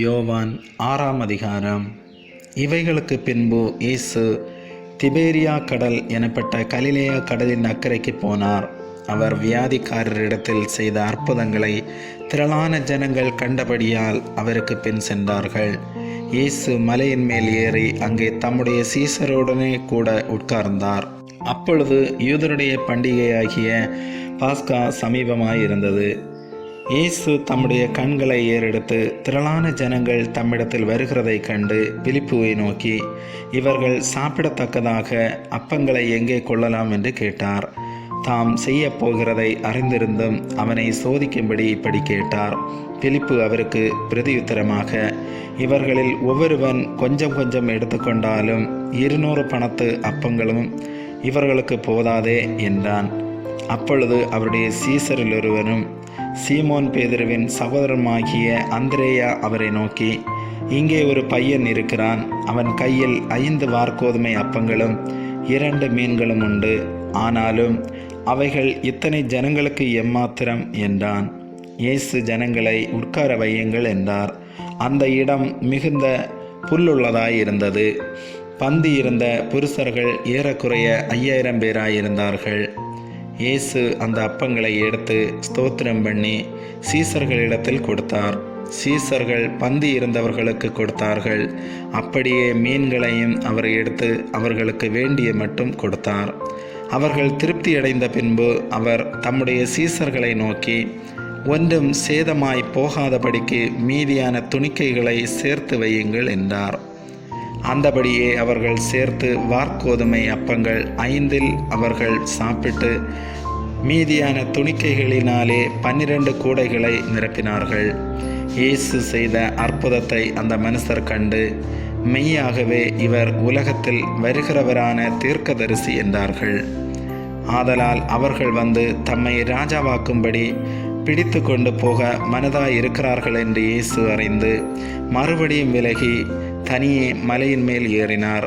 யோவான் 6ஆம் அதிகாரம். இவைகளுக்கு பின்பு இயேசு திபேரியா கடல் எனப்பட்ட கலிலேயா கடலின் அக்கறைக்கு போனார். அவர் வியாதிக்காரரிடத்தில் செய்த அற்புதங்களை திரளான ஜனங்கள் கண்டபடியால் அவருக்கு பின் சென்றார்கள். இயேசு மலையின் மேல் ஏறி அங்கே தம்முடைய சீசருடனே கூட உட்கார்ந்தார். அப்பொழுது யூதருடைய பண்டிகையாகிய பாஸ்கா சமீபமாயிருந்தது. இயேசு தம்முடைய கண்களை ஏறெடுத்து திரளான ஜனங்கள் தம்மிடத்தில் வருகிறதை கண்டு பிலிப்புவை நோக்கி, இவர்கள் சாப்பிடத்தக்கதாக அப்பங்களை எங்கே கொள்ளலாம் என்று கேட்டார். தாம் செய்ய போகிறதை அறிந்திருந்தும் அவனை சோதிக்கும்படி இப்படி கேட்டார். பிலிப்பு அவருக்கு பிரதியுத்தரமாக, இவர்களில் ஒவ்வொருவன் கொஞ்சம் கொஞ்சம் எடுத்துக்கொண்டாலும் 200 பணத்து அப்பங்களும் இவர்களுக்கு போதாதே என்றான். அப்பொழுது அவருடைய சீசரில் ஒருவனும் சீமோன் பேதுருவின் சகோதரமாகிய அந்திரேயா அவரை நோக்கி, இங்கே ஒரு பையன் இருக்கிறான். அவன் கையில் 5 வார்கோதுமை அப்பங்களும் 2 மீன்களும் உண்டு. ஆனாலும் அவைகள் இத்தனை ஜனங்களுக்கு எம்மாத்திரம் என்றான். இயேசு ஜனங்களை உட்கார வையுங்கள் என்றார். அந்த இடம் மிகுந்த புல்லுள்ளதாயிருந்தது. பந்தி இருந்த புருஷர்கள் ஏறக்குறைய 5000 பேராயிருந்தார்கள். இயேசு அந்த அப்பங்களை எடுத்து ஸ்தோத்திரம் பண்ணி சீசர்களிடத்தில் கொடுத்தார். சீசர்கள் பந்தி இருந்தவர்களுக்கு கொடுத்தார்கள். அப்படியே மீன்களையும் அவர் எடுத்து அவர்களுக்கு வேண்டிய மட்டும் கொடுத்தார். அவர்கள் திருப்தியடைந்த பின்பு அவர் தம்முடைய சீசர்களை நோக்கி, ஒன்றும் சேதமாய் போகாதபடிக்கு மீதியான துணிக்கைகளை சேர்த்து வையுங்கள் என்றார். அந்தபடியே அவர்கள் சேர்த்து வார்கோதுமை அப்பங்கள் 5 அவர்கள் சாப்பிட்டு மீதியான துணிக்கைகளினாலே 12 கூடைகளை நிரப்பினார்கள். இயேசு செய்த அற்புதத்தை அந்த மனுஷர் கண்டு, மெய்யாகவே இவர் உலகத்தில் வருகிறவரான தீர்க்கதரிசி என்றார்கள். ஆதலால் அவர்கள் வந்து தம்மை ராஜாவாக்கும்படி பிடித்து கொண்டு போக மனதாயிருக்கிறார்கள் என்று இயேசு அறிந்து மறுபடியும் விலகி தனியே மலையின் மேல் ஏறினார்.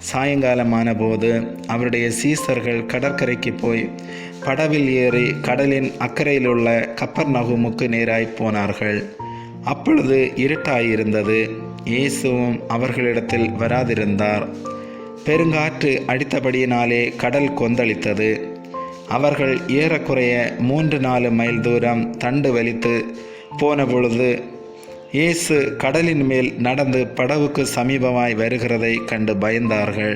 சாயங்காலமான போது அவருடைய சீசர்கள் கடற்கரைக்கு போய் படவில் ஏறி கடலின் அக்கறையிலுள்ள கப்பர்நகூமுக்கு நேராய் போனார்கள். அப்பொழுது இருட்டாயிருந்தது. இயேசுவும் அவர்களிடத்தில் வராதிருந்தார். பெருங்காற்று அடித்தபடியினாலே கடல் கொந்தளித்தது. அவர்கள் ஏறக்குறைய 3-4 மைல் தூரம் தண்டு வலித்து போன பொழுது இயேசு கடலின் மேல் நடந்து படவுக்கு சமீபமாய் வருகிறதை கண்டு பயந்தார்கள்.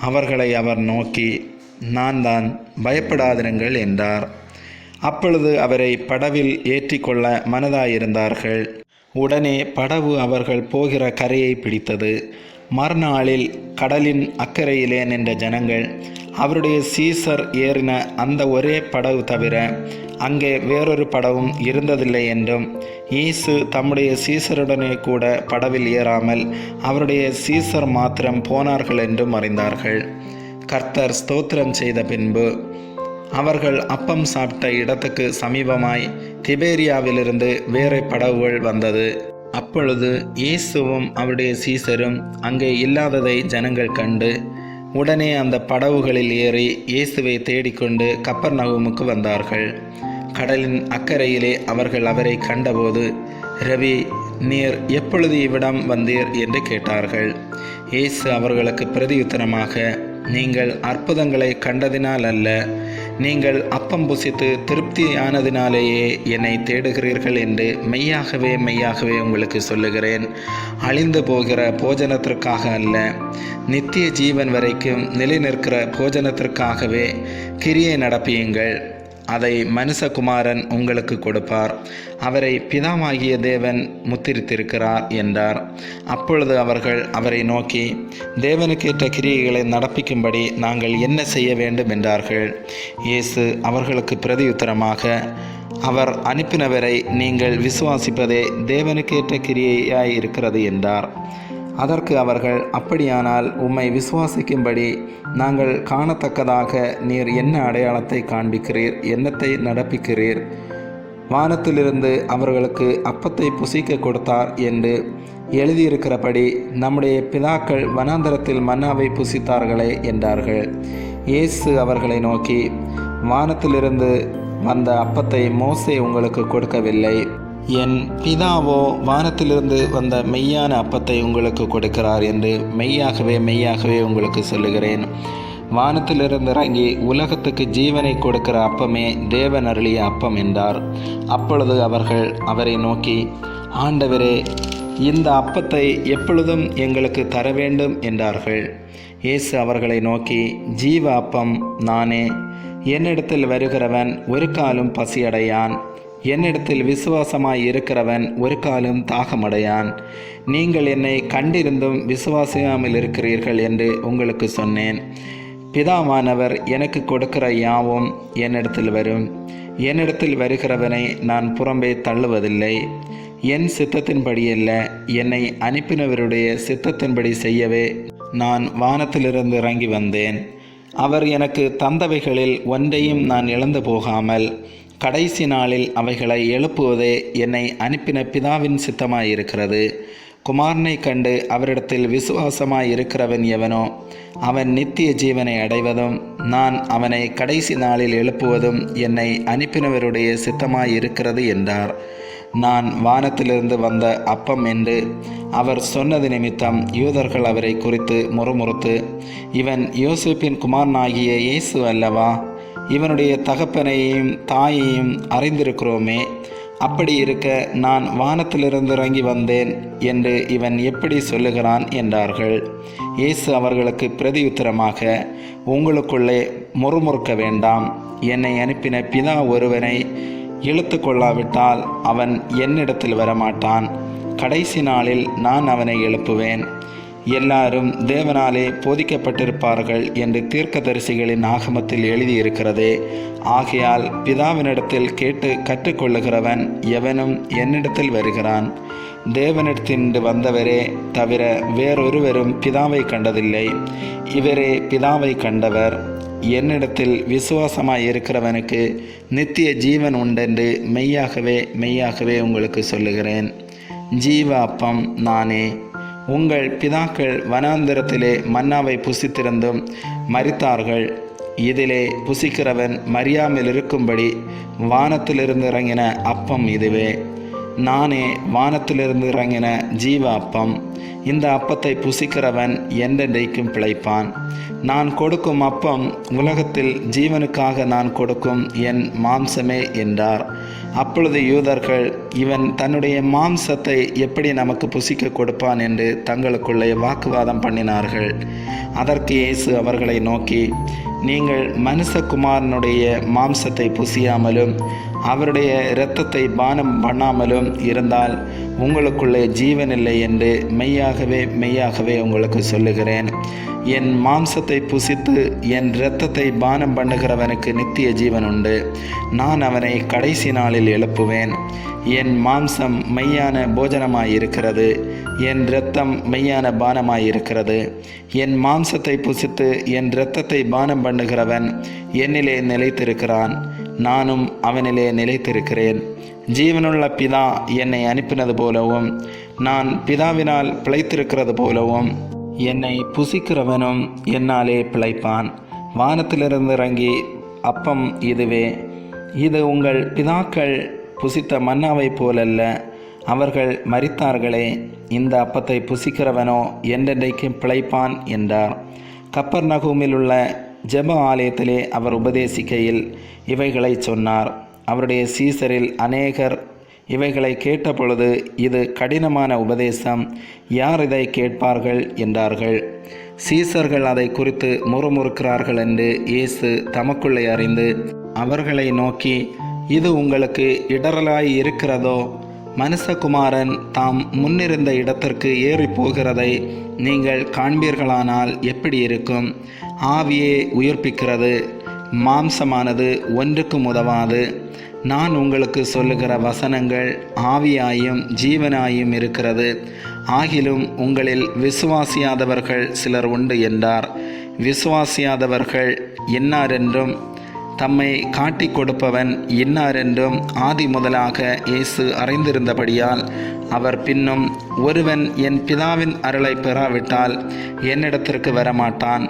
அவர்களை அவர் நோக்கி, நான் தான், பயப்படாதிருங்கள் என்றார். அப்பொழுது அவரை படவில் ஏற்றிக்கொள்ள மனதாயிருந்தார்கள். உடனே படவு அவர்கள் போகிற கரையை பிடித்தது. மறுநாளில் கடலின் அக்கறையிலே நின்ற ஜனங்கள் அவருடைய சீசர் ஏறின அந்த ஒரே படவு தவிர அங்கே வேறொரு படவும் இருந்ததில்லை என்றும், இயேசு தம்முடைய சீசருடனே கூட படவில் ஏறாமல் அவருடைய சீசர் மாத்திரம் போனார்கள் என்றும் அறிந்தார்கள். கர்த்தர் ஸ்தோத்திரம் செய்த பின்பு அவர்கள் அப்பம் சாப்பிட்ட இடத்துக்கு சமீபமாய் திபேரியாவிலிருந்து வேறு படவுகள் வந்தது. அப்பொழுது இயேசுவும் அவருடைய சீசரும் அங்கே இல்லாததை ஜனங்கள் கண்டு உடனே அந்த படவுகளில் ஏறி இயேசுவை தேடிக்கொண்டு கப்பர்நகூமுக்கு வந்தார்கள். கடலின் அக்கறையிலே அவர்கள் அவரை கண்டபோது, ரவி, நீர் எப்பொழுது இவ்விடம் வந்தீர் என்று கேட்டார்கள். இயேசு அவர்களுக்கு பிரதியுத்தரமாக, நீங்கள் அற்புதங்களை கண்டதினால் அல்ல, நீங்கள் அப்பம் புசித்து திருப்தியானதினாலேயே என்னை தேடுகிறீர்கள் என்று மெய்யாகவே மெய்யாகவே உங்களுக்கு சொல்லுகிறேன். அழிந்து போகிற போஜனத்திற்காக அல்ல, நித்திய ஜீவன் வரைக்கும் நிலை நிற்கிற போஜனத்திற்காகவே கிரியை நடப்பியுங்கள். அதை மனுஷகுமாரன் உங்களுக்கு கொடுப்பார். அவரை பிதாவாகிய தேவன் முத்திரித்திருக்கிறார் என்றார். அப்பொழுது அவர்கள் அவரை நோக்கி, தேவனுக்கேற்ற கிரியைகளை நடப்பிக்கும்படி நாங்கள் என்ன செய்ய வேண்டும் என்றார்கள். இயேசு அவர்களுக்கு பிரதியுத்தரமாக, அவர் அனுப்பினவரை நீங்கள் விசுவாசிப்பதே தேவனுக்கேற்ற கிரியையாய் இருக்கிறது என்றார். அதற்கு அவர்கள், அப்படியானால் உம்மை விசுவாசிக்கும்படி நாங்கள் காணத்தக்கதாக நீர் என்ன அடையாளத்தை காண்பிக்கிறீர், என்னத்தை நடப்பிக்கிறீர்? வானத்திலிருந்து அவர்களுக்கு அப்பத்தை புசிக்க கொடுத்தார் என்று எழுதியிருக்கிறபடி நம்முடைய பிதாக்கள் வனாந்தரத்தில் மன்னாவை புசித்தார்களே என்றார்கள். இயேசு அவர்களை நோக்கி, வானத்திலிருந்து வந்த அப்பத்தை மோசே உங்களுக்கு கொடுக்கவில்லை, என் பிதாவோ வானத்திலிருந்து வந்த மெய்யான அப்பத்தை உங்களுக்கு கொடுக்கிறார் என்று மெய்யாகவே மெய்யாகவே உங்களுக்கு சொல்லுகிறேன். வானத்திலிருந்து இறங்கி உலகத்துக்கு ஜீவனை கொடுக்கிற அப்பமே தேவன் அருளிய அப்பம் என்றார். அப்பொழுது அவர்கள் அவரை நோக்கி, ஆண்டவரே, இந்த அப்பத்தை எப்பொழுதும் எங்களுக்கு தர வேண்டும் என்றார்கள். இயேசு அவர்களை நோக்கி, ஜீவ அப்பம் நானே. என்னிடத்தில் வருகிறவன் ஒரு காலும் பசியடையான். என்னிடத்தில் விசுவாசமாய் இருக்கிறவன் ஒரு காலும் தாகமடையான். நீங்கள் என்னை கண்டிருந்தும் விசுவாசியாமல் இருக்கிறீர்கள் என்று உங்களுக்கு சொன்னேன். பிதாவானவர் எனக்கு கொடுக்கிற யாவும் என்னிடத்தில் வரும். என்னிடத்தில் வருகிறவனை நான் புறம்பே தள்ளுவதில்லை. என் சித்தத்தின்படியல்ல, என்னை அனுப்பினவருடைய சித்தத்தின்படி செய்யவே நான் வானத்திலிருந்து இறங்கி வந்தேன். அவர் எனக்கு தந்தவைகளில் ஒன்றையும் நான் இழந்து போகாமல் கடைசி நாளில் அவைகளை எழுப்புவதே என்னை அனுப்பின பிதாவின் சித்தமாயிருக்கிறது. குமாரனை கண்டு அவரிடத்தில் விசுவாசமாய் இருக்கிறவன் எவனோ அவன் நித்திய ஜீவனை அடைவதும் நான் அவனை கடைசி நாளில் எழுப்புவதும் என்னை அனுப்பினவருடைய சித்தமாயிருக்கிறது என்றார். நான் வானத்திலிருந்து வந்த அப்பம் என்று அவர் சொன்னது நிமித்தம் யூதர்கள் அவரை குறித்து முறுமுறுத்து, இவன் யோசேப்பின் குமாரனாகிய இயேசு அல்லவா? இவனுடைய தகப்பனையும் தாயையும் அறிந்திருக்கிறோமே. அப்படி இருக்க நான் வானத்திலிருந்து இறங்கி வந்தேன் என்று இவன் எப்படி சொல்லுகிறான் என்றார்கள். இயேசு அவர்களுக்கு பிரதியுத்தரமாக, உங்களுக்குள்ளே முறுமுறுக்க வேண்டாம். என்னை அனுப்பின பிதா ஒருவனை இழுத்து கொள்ளாவிட்டால் அவன் என்னிடத்தில் வரமாட்டான். கடைசி நாளில் நான் அவனை எழுப்புவேன். எல்லாரும் தேவனாலே போதிக்கப்பட்டிருப்பார்கள் என்று தீர்க்கதரிசிகளின் ஆகமத்தில் எழுதியிருக்கிறதே. ஆகையால் பிதாவினிடத்தில் கேட்டு கற்றுக்கொள்ளுகிறவன் எவனும் என்னிடத்தில் வருகிறான். தேவனிடத்தின்று வந்தவரே தவிர வேறொருவரும் பிதாவை கண்டதில்லை. இவரே பிதாவை கண்டவர். என்னிடத்தில் விசுவாசமாய் இருக்கிறவனுக்கு நித்திய ஜீவன் உண்டென்று மெய்யாகவே மெய்யாகவே உங்களுக்கு சொல்லுகிறேன். ஜீவ அப்பம் நானே. உங்கள் பிதாக்கள் வனாந்திரத்திலே மன்னாவை புசித்திருந்தும் மரித்தார்கள். இதிலே புசிக்கிறவன் மரியாமல் இருக்கும்படி வானத்திலிருந்து இறங்கின அப்பம் இதுவே. நானே வானத்திலிருந்து இறங்கின ஜீவ அப்பம். இந்த அப்பத்தை புசிக்கிறவன் என்றென்றைக்கும் பிழைப்பான். நான் கொடுக்கும் அப்பம் உலகத்தில் ஜீவனுக்காக நான் கொடுக்கும் என் மாம்சமே என்றார். அப்பொழுது யூதர்கள், இவன் தன்னுடைய மாம்சத்தை எப்படி நமக்கு புசிக்க கொடுப்பான் என்று தங்களுக்குள்ளே வாக்குவாதம் பண்ணினார்கள். அதற்கு இயேசு அவர்களை நோக்கி, நீங்கள் மனுஷகுமாரனுடைய மாம்சத்தை புசியாமலும் அவருடைய இரத்தத்தை பானம் பண்ணாமலும் இருந்தால் உங்களுக்குள்ளே ஜீவனில்லை என்று மெய்யாகவே மெய்யாகவே உங்களுக்கு சொல்லுகிறேன். என் மாம்சத்தை புசித்து என் இரத்தத்தை பானம் பண்ணுகிறவனுக்கு நித்திய ஜீவன் உண்டு. நான் அவனை கடைசி நாளில் எழுப்புவேன். என் மாம்சம் மெய்யான போஜனமாயிருக்கிறது, என் இரத்தம் மெய்யான பானமாயிருக்கிறது. என் மாம்சத்தை புசித்து என் இரத்தத்தை பானம் பண்ணுகிறவன் என்னிலே நிலைத்திருக்கிறான், நானும் அவனிலே நிலைத்திருக்கிறேன். ஜீவனுள்ள பிதா என்னை அனுப்பினது போலவும் நான் பிதாவினால் பிழைத்திருக்கிறது போலவும் என்னை புசிக்கிறவனும் என்னாலே பிழைப்பான். வானத்திலிருந்து இறங்கி அப்பம் இதுவே. இது உங்கள் பிதாக்கள் புசித்த மன்னாவை போலல்ல. அவர்கள் மரித்தார்களே. இந்த அப்பத்தை புசிக்கிறவனோ என்றென்றைக்கும் பிழைப்பான் என்றார். கப்பர்நகூமில் உள்ள ஜெப ஆலயத்திலே அவர் உபதேசிக்கையில் இவைகளை சொன்னார். அவருடைய சீசரில் அநேகர் இவைகளை கேட்டபொழுது, இது கடினமான உபதேசம், யார் இதை கேட்பார்கள் என்றார்கள். சீசர்கள் அதை குறித்து முறுமுறுக்கிறார்கள் என்று இயேசு தமக்குள்ளே அறிந்து அவர்களை நோக்கி, இது உங்களுக்கு இடரலாய் இருக்கிறதோ? மனுஷகுமாரன் தாம் முன்னிருந்த இடத்திற்கு ஏறி போகிறதை நீங்கள் காண்பீர்களானால் எப்படி இருக்கும்? ஆவியே உயிர்ப்பிக்கிறது, மாம்சமானது ஒன்றுக்கும் உதவாது. நான் உங்களுக்கு சொல்லுகிற வசனங்கள் ஆவியாயும் ஜீவனாயும் இருக்கிறது. ஆகிலும் உங்களில் விசுவாசியாதவர்கள் சிலர் உண்டு என்றார். விசுவாசியாதவர்கள் இன்னாரென்றும் தம்மை காட்டி கொடுப்பவன் இன்னாரென்றும் ஆதி முதலாக இயேசு அறிந்திருந்தபடியால் அவர் பின்னும், ஒருவன் என் பிதாவின் அருளை பெறாவிட்டால் என்னிடத்திற்கு வரமாட்டான்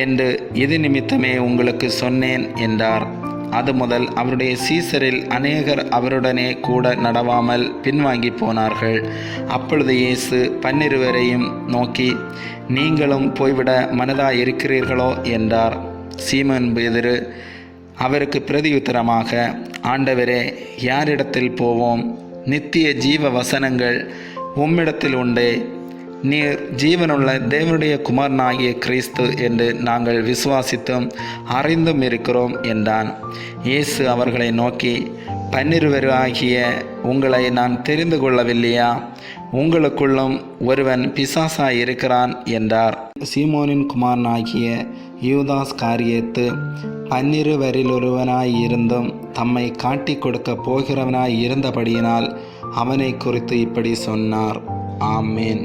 என்று இது நிமித்தமே உங்களுக்கு சொன்னேன் என்றார். அது முதல் அவருடைய சீசரில் அநேகர் அவருடனே கூட நடவாமல் பின்வாங்கி போனார்கள். அப்பொழுது இயேசு 12 நோக்கி, நீங்களும் போய்விட மனதாய் இருக்கிறீர்களோ என்றார். சீமோன் பேதுரு அவருக்கு பிரதியுத்தரமாக, ஆண்டவரே, யாரிடத்தில் போவோம்? நித்திய ஜீவ வசனங்கள் உம்மிடத்தில் உண்டே. நீர் ஜீவனுள்ள தேவனுடைய குமாரனாகிய கிறிஸ்து என்று நாங்கள் விசுவாசித்தும் அறிந்தும் இருக்கிறோம் என்றான். இயேசு அவர்களை நோக்கி, 12 ஆகிய உங்களை நான் தெரிந்து கொள்ளவில்லையா? உங்களுக்குள்ளும் ஒருவன் பிசாசாய் இருக்கிறான் என்றார். சீமோனின் குமாரனாகிய யூதாஸ் காரியத்து 12 ஒருவனாய் இருந்தும் தம்மை காட்டி கொடுக்க போகிறவனாய் இருந்தபடியினால் அவனை குறித்து இப்படி சொன்னார். ஆமேன்.